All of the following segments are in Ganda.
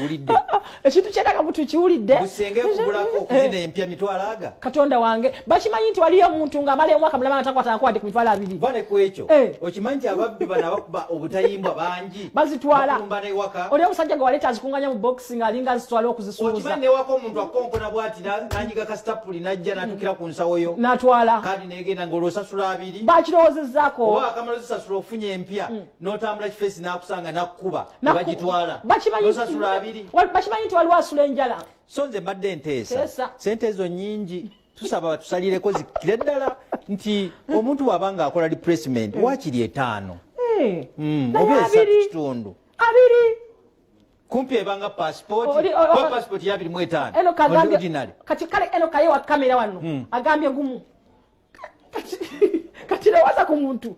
kiwulidde ekintu kyetaaga butu kiwulidde busenge kugulako okuzina empya mitwalo aga katonda wange bakimanyi nti waliyo omuntu ng'amala omwaka mulama atakwata nkwade ku mitwalo 2 bane ku ekyo okimanyi nti ababbi bano abakuba obutayimbwa bangi bazitwala bakumbana ewaka oli omusajja gwe waleeta azikunganya mu boxi ng'alinga azitwala okuzisuuza okimanyi newaka omuntu akonkona bw'ati nanyiga kasitapuli najja n'atukira ku nsawo yo n'atwala kandi negenda ng'olwosasula 2 bakirowozezzaako oba akamala zisasula ofunye empya n'otambula kifeesi n'akusanga n'akkuba nebagitwala n'osasula 2 bakimanyi nti waliwo asula enjala so nze mbadde nteesa sente ezo nnyingi tusaba batusalireko zikire ddala nti omuntu waba ng'akola replacement wakiri 5 oba 3 kumpi ebanga passport ya 25 original kati kale eno kaye wa kamera wano agambye gumu kati lewaza ku muntu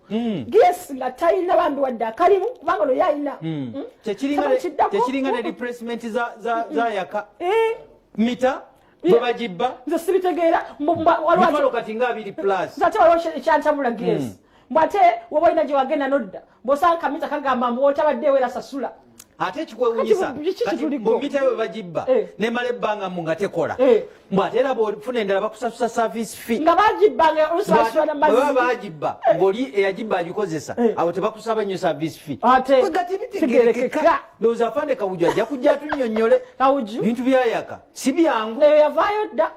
GS nga talina bambi wadde akalimu kubanga no yalina tekiringa ne replacement za yaka mita bwebagibba nze sibitegeera waliwo kati nga 2+ ate waliwo ekyantabula GS mbwate woba olina gye wagenda nodda bw'osanga kamita kagamba mbu otabadde wera sasula ate ekikwewunyisa mu mita bwe bagibba nemala ebbanga mu nga tekola mbwate era bw'ofuna endala bakusasusa service fee nga bagibbanga olusobasula namazzi bwe baba bagibba ng'oli eyagibba agikozesa abo tebakusaba nnyo service fee ate gati bitegerekeka ndowooza afande kawuju ajja kujja atunnyonnyole kawuju bintu byayaka si byangu eyo yavaayo dda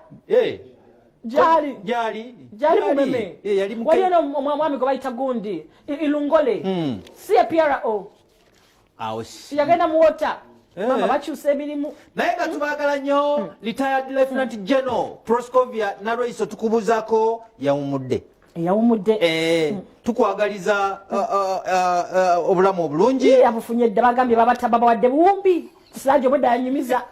Jali mumeme. Waliyo omwami gwe bayita gundi ilungole. Si ya PRO. Yagenda muwota. Mama bakyusa emirimu. Naye nga tubaagala nnyo retired Lieutenant General Proscovia Naroiso tukubuzaako yawumudde. Tukwagaliza obulamu obulungi. Yabufunye dda bagambye babata bawadde buwumbi. Siraji obwedda yanyumiza.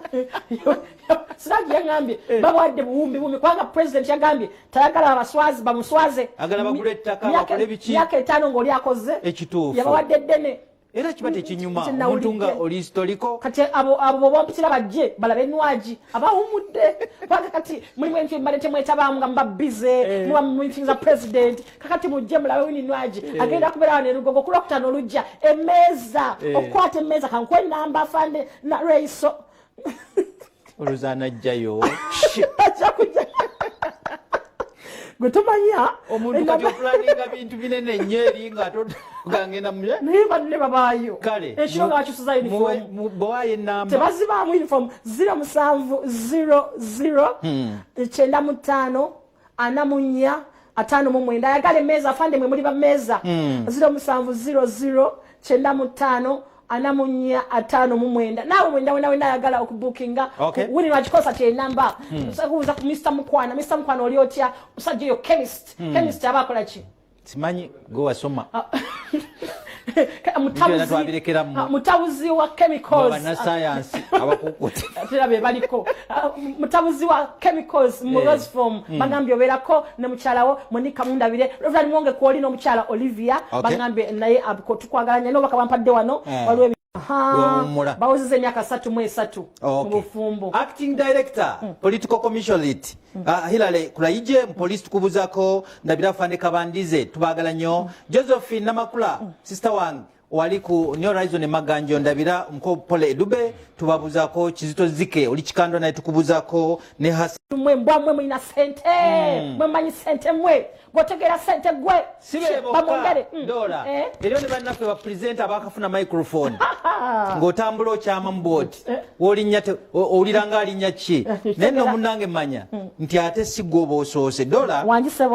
Siraji yangambye bawadde buwumbi kwanga president yagambye tayagala abaswazi bamuswaze. Agala bagula ettaka bakole biki. Myaka 5 ng'oli akoze. Ekituufu. Yabawadde ddene. Era kibate kinyuma omuntu nga oli historiko kati abo bompitira bajje balabe enwaji abawumudde paka kati mulimu enfi mbalete mwetabamu nga mbabize muba mufinza president kakati mujje mulabe wini nwaji agenda kubera wane rugogo kula kutano lujja emeza okwata emeza kankwe namba afande na reiso oluzana jjayo gutumanya omuntu kati okulaninga bintu binene nnyo eri nga togangenda mule ne babayo kale ensonga bakyusiza uniform bwaye enamba tebazibaamu uniform 0700 95 44 59 ayagala emmeeza afande mwe muli bammeeza 0700 95 anamunya 59 nawe wenda ayagala okubukinga wini wakikosa kye namba usakuza ku Mr. Mukwana oli otya musajja yo chemist abakola ki simanyi go wasoma mutabuzi wa chemicals bana science abakukuti atira be baliko mutabuzi wa chemicals mu rose form bagambye oberako ne mukyalawo Monica Mundabire Reverend Monge ko oli no mukyala Olivia bagambye naye abiko tukwagalanya no bakabampadde wano waliwo bawuzize emyaka 3 mu bufumbo. Acting Director Political Commission Lead Hilale Kulaije Police tukubuzako Ndabira Fande Kabandize tubagala nnyo Josephine Namakula sister wange wali ku New Horizon Maganjo Ndabira mko Pole Edube tubabuzako Kizito Zike oli kikando naye tukubuzako ne hasi mwe mbwa ina sente mwe manyi sente mwe gotegera sente gwe bamongere dola eryo ne banaffe ba presenter bakafuna microphone ngotambula okyama mu board wolinya oliranga alinya ki neno munange manya nti ate sigobo osoose dola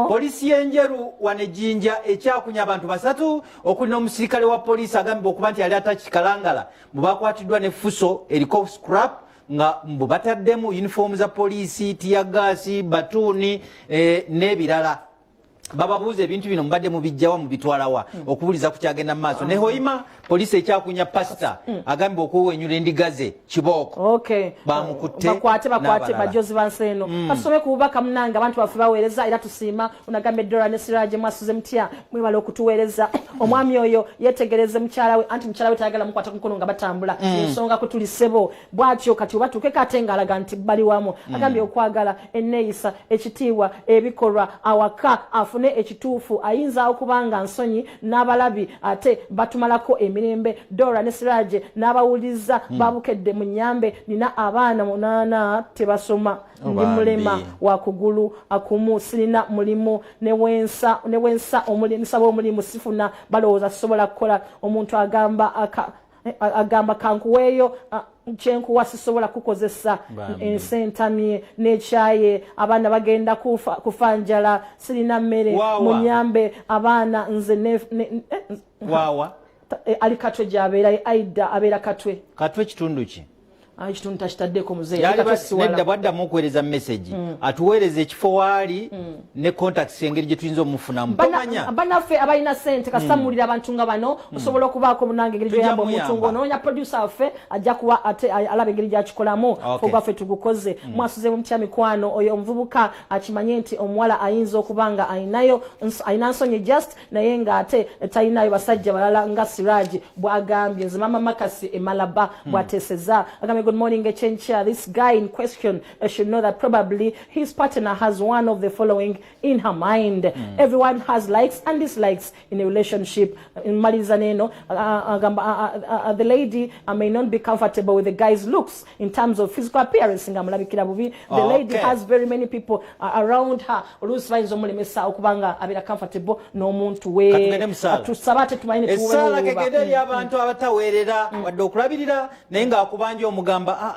polisi yenjeru wanejinja ekyakunya abantu basatu okuli n'omusirikale wa polisi agambe okuba nti yali atakikalangala mubakwatiddwa ne fuso eriko scrap nga mbubataddemu uniform za polisi tiyagasi batuni n'ebirala bababuuza ebintu bino mbadde mubijjawa mubitwalawa okubuliza ku kyagenda mu maaso ne hoima polisi ekyakunya pasita agambye okuwenyula endigaze kibooko bamukutte bakwate bajozi banseeno kasome ku bubaka munanga abantu bafe baweereza era tusiima unagambe Dora ne Siraje mwasuze mutya mwebale okutuweereza omwami oyo yetegereze mukyala we anti mukyala we tayagala mukwata ku mukono nga batambula ensonga ko tuli sebo bwatyo kati obatuuke katenga alaga nti bali wamu agambye okwagala enneeyisa ekitiibwa ebikolwa awaka afuna afune ekituufu ayinza okubanga nsonyi n'abalabi ate batumalako emirembe. Dora ne Siraje n'abawuliza babukedde mu Nyambe nina abaana 8 tebasoma ndi mulema wa kugulu akumu sirina mulimu ne wensa omulimu sifuna balowooza sobola kukola. Omuntu agamba kankuweeyo kyenkuwa sisobola kukozesa ensentamye n'ekyaye abaana bagenda kufa njala sirina mmere mu Nyambe abaana nze wawa ali Katwe gy'abeera Aida abeera Katwe kitundu ki kitundu takitaddeko muzeeyi nedda bwaddamu okuweereza message atuweereza ekifo waali ne contacts engeri gye tuyinza omufunamu banaffe abalina ssente kasamulira abantu nga bano osobola okubaako munange engeri gyoyamba omuntu ng'onoonya producer waffe ajja kuba ate alaba engeri gyakikolamu fogwaffe tugukoze mwasuze mu mutya mikwano oyo omuvubuka akimanye nti omuwala ayinza okuba nga ayina nsonyi just naye ng'ate talinayo basajja balala nga Siraji bw'agambye nze mama Makasi Emalaba bw'ateeseza agambye good morning Echencha. This guy in question should know that probably his partner has one of the following in her mind. Everyone has likes and dislikes in a relationship. In Malizaneno, the lady may not be comfortable with the guy's looks in terms of physical appearance. The lady has very many people around her. Okubanga abira comfortable no muntu we tusabate tumaine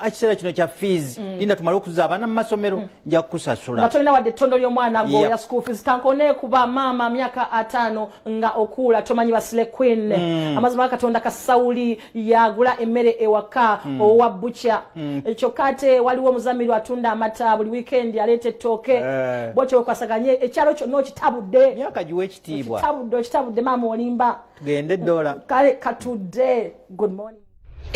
ekiseera kino kya fees linda tumale okuza abaana mu masomero nja kukusasula nga tolina wadde ettondo ly'omwana gwo ya school fees tankone kuba maama myaka 5 nga okuula tomanyi basile queen amazima Katonda kasawuli yagula emmere ewaka owa butcher ekyo kate waliwo omuzamiri atunda amata buli weekend aleeta ettooke bwotyo kwasaganye ekyalo kyonna okitabudde myaka giwe ekitiibwa kitabudde maama olimba tugende Dora kale katudde good morning